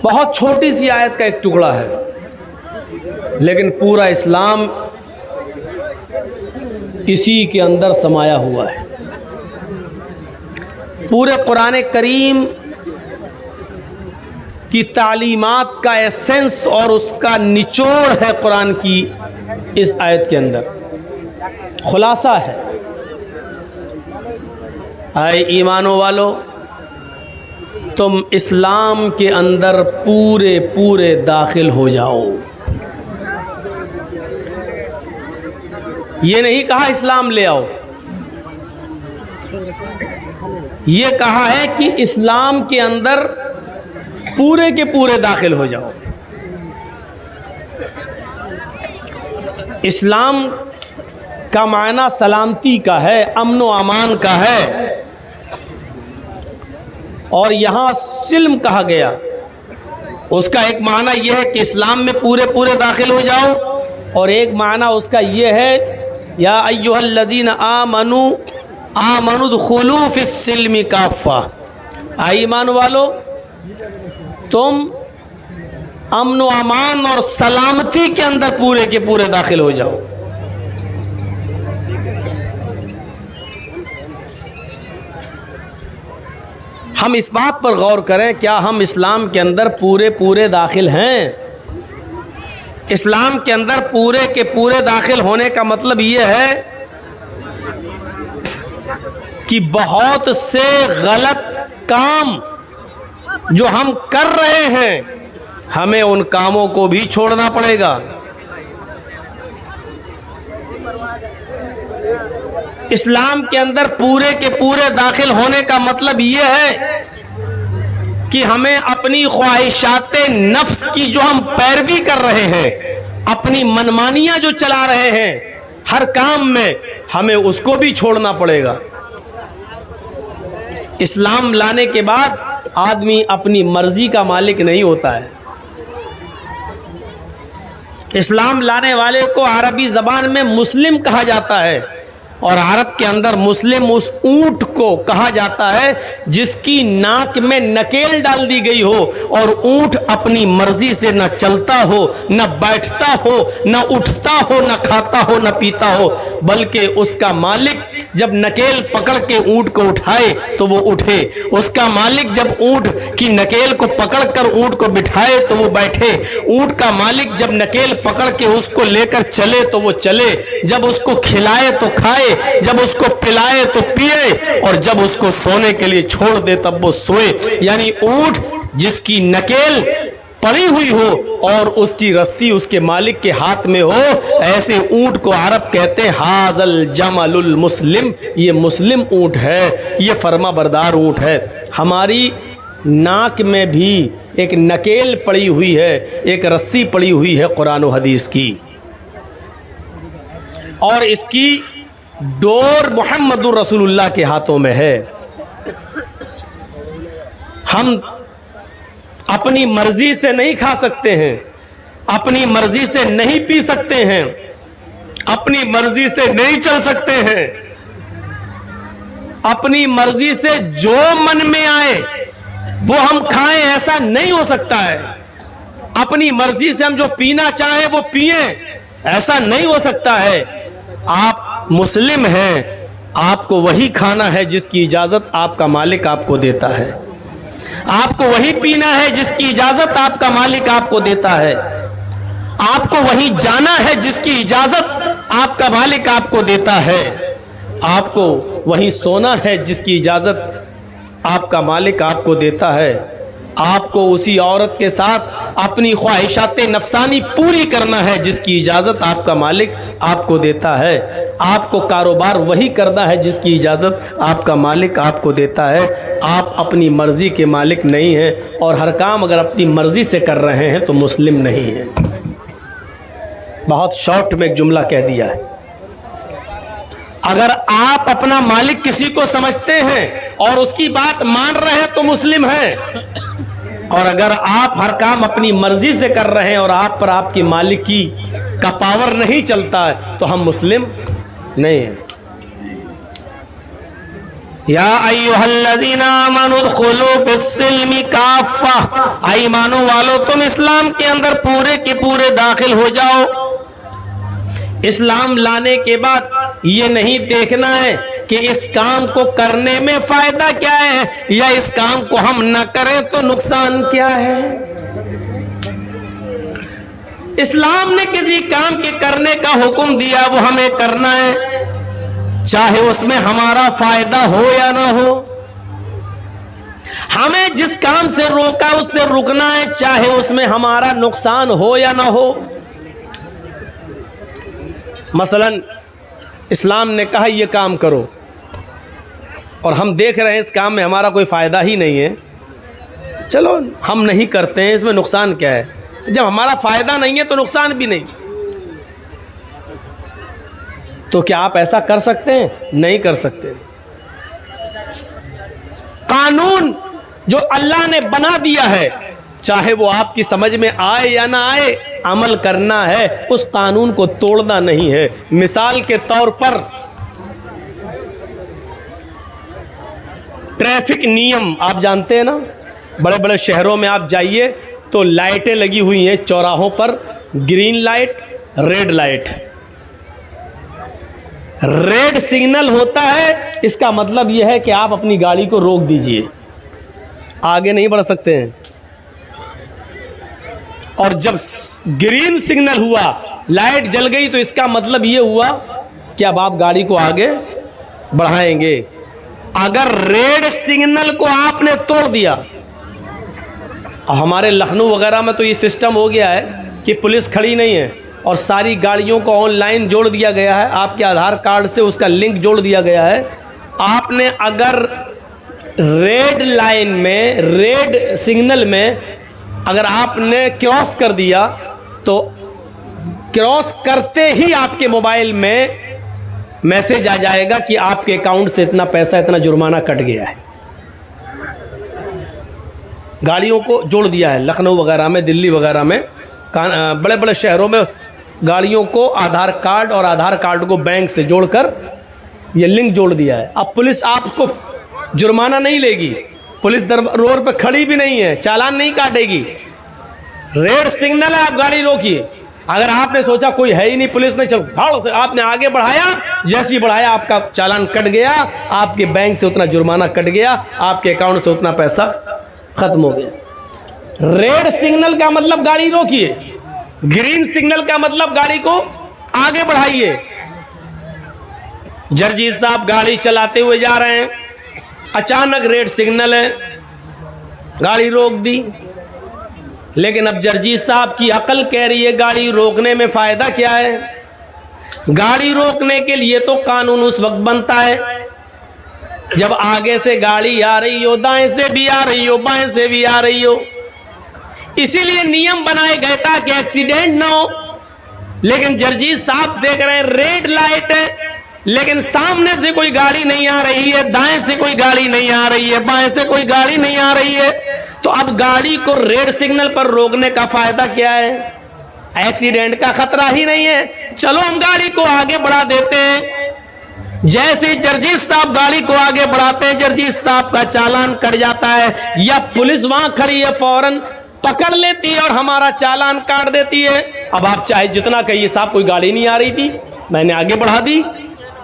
بہت چھوٹی سی آیت کا ایک ٹکڑا ہے، لیکن پورا اسلام اسی کے اندر سمایا ہوا ہے۔ پورے قرآن کریم کی تعلیمات کا ایسنس اور اس کا نچوڑ ہے قرآن کی اس آیت کے اندر، خلاصہ ہے۔ اے ایمانوں والو، تم اسلام کے اندر پورے داخل ہو جاؤ۔ یہ نہیں کہا اسلام لے آؤ، یہ کہا ہے کہ اسلام کے اندر پورے کے پورے داخل ہو جاؤ۔ اسلام کا معنی سلامتی کا ہے، امن و امان کا ہے، اور یہاں سلم کہا گیا، اس کا ایک معنی یہ ہے کہ اسلام میں پورے داخل ہو جاؤ، اور ایک معنی اس کا یہ ہے یا ایھا الذین آمنوا ادخلوا فی السلم کافہ، اے ایمان والو تم امن و امان اور سلامتی کے اندر پورے کے پورے داخل ہو جاؤ۔ ہم اس بات پر غور کریں، کیا ہم اسلام کے اندر پورے داخل ہیں؟ اسلام کے اندر پورے کے پورے داخل ہونے کا مطلب یہ ہے کہ بہت سے غلط کام جو ہم کر رہے ہیں ہمیں ان کاموں کو بھی چھوڑنا پڑے گا۔ اسلام کے اندر پورے کے پورے داخل ہونے کا مطلب یہ ہے کہ ہمیں اپنی خواہشات نفس کی جو ہم پیروی کر رہے ہیں، اپنی منمانیاں جو چلا رہے ہیں ہر کام میں، ہمیں اس کو بھی چھوڑنا پڑے گا۔ اسلام لانے کے بعد آدمی اپنی مرضی کا مالک نہیں ہوتا ہے۔ اسلام لانے والے کو عربی زبان میں مسلم کہا جاتا ہے، اور عرب کے اندر مسلم اس اونٹ کو کہا جاتا ہے جس کی ناک میں نکیل ڈال دی گئی ہو، اور اونٹ اپنی مرضی سے نہ چلتا ہو، نہ بیٹھتا ہو، نہ اٹھتا ہو، نہ کھاتا ہو، نہ پیتا ہو، بلکہ اس کا مالک جب نکیل پکڑ کے اونٹ کو اٹھائے تو وہ اٹھے، اس کا مالک جب اونٹ کی نکیل کو پکڑ کر اونٹ کو بٹھائے تو وہ بیٹھے، اونٹ کا مالک جب نکیل پکڑ کے اس کو لے کر چلے تو وہ چلے، جب اس کو کھلائے تو کھائے، جب اس کو پلائے تو پیے، اور جب اس کو سونے کے لیے چھوڑ دے تب وہ سوئے۔ یعنی اونٹ جس کی نکیل پڑی ہوئی ہو اور اس کی رسی اس کے مالک کے ہاتھ میں ہو، ایسے اونٹ کو عرب کہتے ہیں ھذا الجمل المسلم، یہ مسلم اونٹ ہے، یہ فرما بردار اونٹ ہے۔ ہماری ناک میں بھی ایک نکیل پڑی ہوئی ہے، ایک رسی پڑی ہوئی ہے قرآن و حدیث کی، اور اس کی ڈور محمد رسول اللہ کے ہاتھوں میں ہے۔ ہم اپنی مرضی سے نہیں کھا سکتے ہیں، اپنی مرضی سے نہیں پی سکتے ہیں، اپنی مرضی سے نہیں چل سکتے ہیں، اپنی مرضی سے جو من میں آئے وہ ہم کھائیں، ایسا نہیں ہو سکتا ہے۔ اپنی مرضی سے ہم جو پینا چاہیں وہ پئیں، ایسا نہیں ہو سکتا ہے۔ آپ مسلم ہیں، آپ کو وہی کھانا ہے جس کی اجازت آپ کا مالک آپ کو دیتا ہے، آپ کو وہی پینا ہے جس کی اجازت آپ کا مالک آپ کو دیتا ہے، آپ کو وہی جانا ہے جس کی اجازت آپ کا مالک آپ کو دیتا ہے، آپ کو وہی سونا ہے جس کی اجازت آپ کا مالک آپ کو دیتا ہے، آپ کو اسی عورت کے ساتھ اپنی خواہشات نفسانی پوری کرنا ہے جس کی اجازت آپ کا مالک آپ کو دیتا ہے، آپ کو کاروبار وہی کرنا ہے جس کی اجازت آپ کا مالک آپ کو دیتا ہے۔ آپ اپنی مرضی کے مالک نہیں ہیں، اور ہر کام اگر اپنی مرضی سے کر رہے ہیں تو مسلم نہیں ہیں۔ بہت شارٹ میں ایک جملہ کہہ دیا ہے، اگر آپ اپنا مالک کسی کو سمجھتے ہیں اور اس کی بات مان رہے ہیں تو مسلم ہیں، اور اگر آپ ہر کام اپنی مرضی سے کر رہے ہیں اور آپ پر آپ کی مالک کی کا پاور نہیں چلتا ہے تو ہم مسلم نہیں ہیں۔ یا ایھا الذین آمنوا ادخلوا فی السلم کافہ، ایمانوں والو تم اسلام کے اندر پورے کے پورے داخل ہو جاؤ۔ اسلام لانے کے بعد یہ نہیں دیکھنا ہے کہ اس کام کو کرنے میں فائدہ کیا ہے یا اس کام کو ہم نہ کریں تو نقصان کیا ہے۔ اسلام نے کسی کام کے کرنے کا حکم دیا وہ ہمیں کرنا ہے، چاہے اس میں ہمارا فائدہ ہو یا نہ ہو۔ ہمیں جس کام سے روکا اس سے رکنا ہے، چاہے اس میں ہمارا نقصان ہو یا نہ ہو۔ مثلا اسلام نے کہا یہ کام کرو اور ہم دیکھ رہے ہیں اس کام میں ہمارا کوئی فائدہ ہی نہیں ہے، چلو ہم نہیں کرتے ہیں، اس میں نقصان کیا ہے؟ جب ہمارا فائدہ نہیں ہے تو نقصان بھی نہیں، تو کیا آپ ایسا کر سکتے ہیں؟ نہیں کر سکتے۔ قانون جو اللہ نے بنا دیا ہے، چاہے وہ آپ کی سمجھ میں آئے یا نہ آئے، عمل کرنا ہے، اس قانون کو توڑنا نہیں ہے۔ مثال کے طور پر ٹریفک نیم آپ جانتے ہیں نا، بڑے بڑے شہروں میں آپ جائیے تو لائٹیں لگی ہوئی ہیں چوراہوں پر، green light, red light. Red signal ہوتا ہے، اس کا مطلب یہ ہے کہ آپ اپنی گاڑی کو روک دیجئے، آگے نہیں بڑھ سکتے ہیں۔ اور جب گرین سگنل ہوا، لائٹ جل گئی، تو اس کا مطلب یہ ہوا کہ اب آپ گاڑی کو آگے بڑھائیں گے۔ اگر ریڈ سگنل کو آپ نے توڑ دیا، ہمارے لکھنؤ وغیرہ میں تو یہ سسٹم ہو گیا ہے کہ پولیس کھڑی نہیں ہے اور ساری گاڑیوں کو آن لائن جوڑ دیا گیا ہے، آپ کے آدھار کارڈ سے اس کا لنک جوڑ دیا گیا ہے۔ آپ نے اگر ریڈ لائن میں، ریڈ سگنل میں اگر آپ نے کراس کر دیا تو کراس کرتے ہی آپ کے موبائل میں میسج آ جائے گا کہ آپ کے اکاؤنٹ سے اتنا پیسہ، اتنا جرمانہ کٹ گیا ہے۔ گاڑیوں کو جوڑ دیا ہے، لکھنؤ وغیرہ میں، دلی وغیرہ میں، بڑے بڑے شہروں میں گاڑیوں کو آدھار کارڈ اور آدھار کارڈ کو بینک سے جوڑ کر یہ لنک جوڑ دیا ہے۔ اب پولیس آپ کو جرمانہ نہیں لے گی، پولیس روڈ پہ کھڑی بھی نہیں ہے، چالان نہیں کاٹے گی۔ ریڈ سگنل ہے، آپ گاڑی روکیے۔ اگر آپ نے سوچا کوئی ہے ہی نہیں، پولیس نے چل پھاڑ سے آپ نے آگے بڑھایا، جیسے ہی بڑھایا آپ کا چالان کٹ گیا، آپ کے بینک سے اتنا جرمانہ کٹ گیا، آپ کے اکاؤنٹ سے اتنا پیسہ ختم ہو گیا۔ ریڈ سگنل کا مطلب گاڑی روکیے، گرین سگنل کا مطلب گاڑی کو آگے بڑھائیے۔ جرجیت صاحب گاڑی چلاتے ہوئے جا رہے ہیں، اچانک ریڈ سگنل ہے، گاڑی روک دی، لیکن اب جرجیت صاحب کی عقل کہہ رہی ہے گاڑی روکنے میں فائدہ کیا ہے؟ گاڑی روکنے کے لیے تو قانون اس وقت بنتا ہے جب آگے سے گاڑی آ رہی ہو، دائیں سے بھی آ رہی ہو، بائیں سے بھی آ رہی ہو۔ اسی لیے نیم بنائے گئے تاکہ ایکسیڈنٹ نہ ہو۔ لیکن جرجیت صاحب دیکھ رہے ہیں ریڈ لائٹ ہے، لیکن سامنے سے کوئی گاڑی نہیں آ رہی ہے، دائیں سے کوئی گاڑی نہیں آ رہی ہے، بائیں سے کوئی گاڑی نہیں آ رہی ہے، تو اب گاڑی کو ریڈ سگنل پر روکنے کا فائدہ کیا ہے؟ ایکسیڈنٹ کا خطرہ ہی نہیں ہے، چلو ہم گاڑی کو آگے بڑھا دیتے ہیں۔ جیسے جرجیت صاحب گاڑی کو آگے بڑھاتے ہیں، جرجیت صاحب کا چالان کٹ جاتا ہے، یا پولیس وہاں کھڑی ہے فوراً پکڑ لیتی ہے اور ہمارا چالان کاٹ دیتی ہے۔ اب آپ چاہے جتنا کہیے صاحب کوئی گاڑی نہیں آ رہی تھی، میں نے آگے بڑھا دی،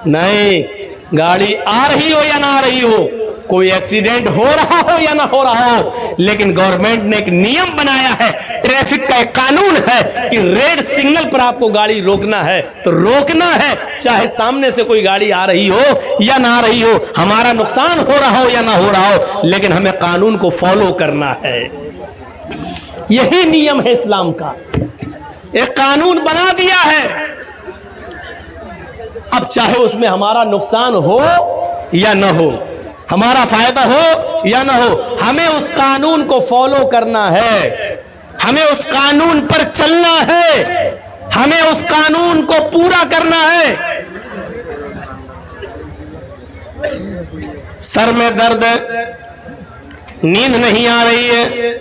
نہیں، گاڑی آ رہی ہو یا نہ آ رہی ہو، کوئی ایکسیڈنٹ ہو رہا ہو یا نہ ہو رہا ہو، لیکن گورنمنٹ نے ایک نیم بنایا ہے، ٹریفک کا ایک قانون ہے کہ ریڈ سگنل پر آپ کو گاڑی روکنا ہے تو روکنا ہے، چاہے سامنے سے کوئی گاڑی آ رہی ہو یا نہ آ رہی ہو، ہمارا نقصان ہو رہا ہو یا نہ ہو رہا ہو، لیکن ہمیں قانون کو فالو کرنا ہے۔ یہی نیم ہے اسلام کا، ایک قانون بنا دیا ہے، اب چاہے اس میں ہمارا نقصان ہو یا نہ ہو، ہمارا فائدہ ہو یا نہ ہو، ہمیں اس قانون کو فالو کرنا ہے، ہمیں اس قانون پر چلنا ہے، ہمیں اس قانون کو پورا کرنا ہے۔ سر میں درد ہے، نیند نہیں آ رہی ہے،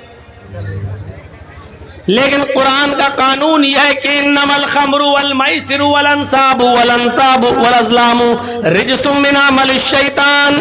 لیکن قرآن کا قانون یہ ہے کہ انما الخمر والمیسر والانصاب والازلام رجس من عمل الشیطان،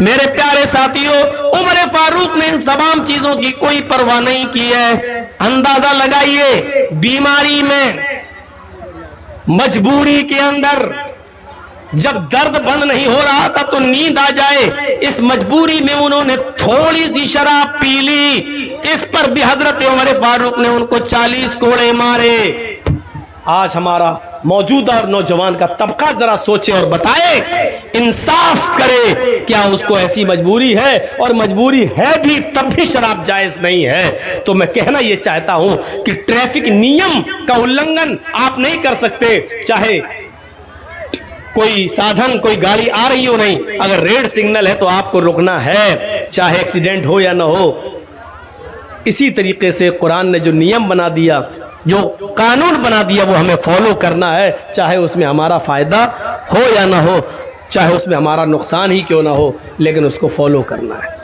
میرے پیارے ساتھیوں، عمر فاروق نے ان تمام چیزوں کی کوئی پرواہ نہیں کی ہے۔ اندازہ لگائیے، بیماری میں، مجبوری کے اندر، جب درد بند نہیں ہو رہا تھا تو نیند آ جائے، اس مجبوری میں انہوں نے تھوڑی سی شراب پی لی، اس پر بھی حضرت عمر فاروق نے ان کو 40 کوڑے مارے۔ آج ہمارا موجودہ نوجوان کا طبقہ ذرا سوچے اور بتائے، انصاف کرے، کیا اس کو ایسی مجبوری ہے؟ اور مجبوری ہے بھی تب بھی شراب جائز نہیں ہے۔ تو میں کہنا یہ چاہتا ہوں کہ ٹریفک نیم کا النگھن آپ نہیں کر سکتے، چاہے کوئی سادھن، کوئی گاڑی آ رہی ہو نہیں، اگر ریڈ سگنل ہے تو آپ کو رکنا ہے، چاہے ایکسیڈنٹ ہو یا نہ ہو۔ اسی طریقے سے قرآن نے جو نیم بنا دیا، جو قانون بنا دیا، وہ ہمیں فالو کرنا ہے، چاہے اس میں ہمارا فائدہ ہو یا نہ ہو، چاہے اس میں ہمارا نقصان ہی کیوں نہ ہو، لیکن اس کو فالو کرنا ہے۔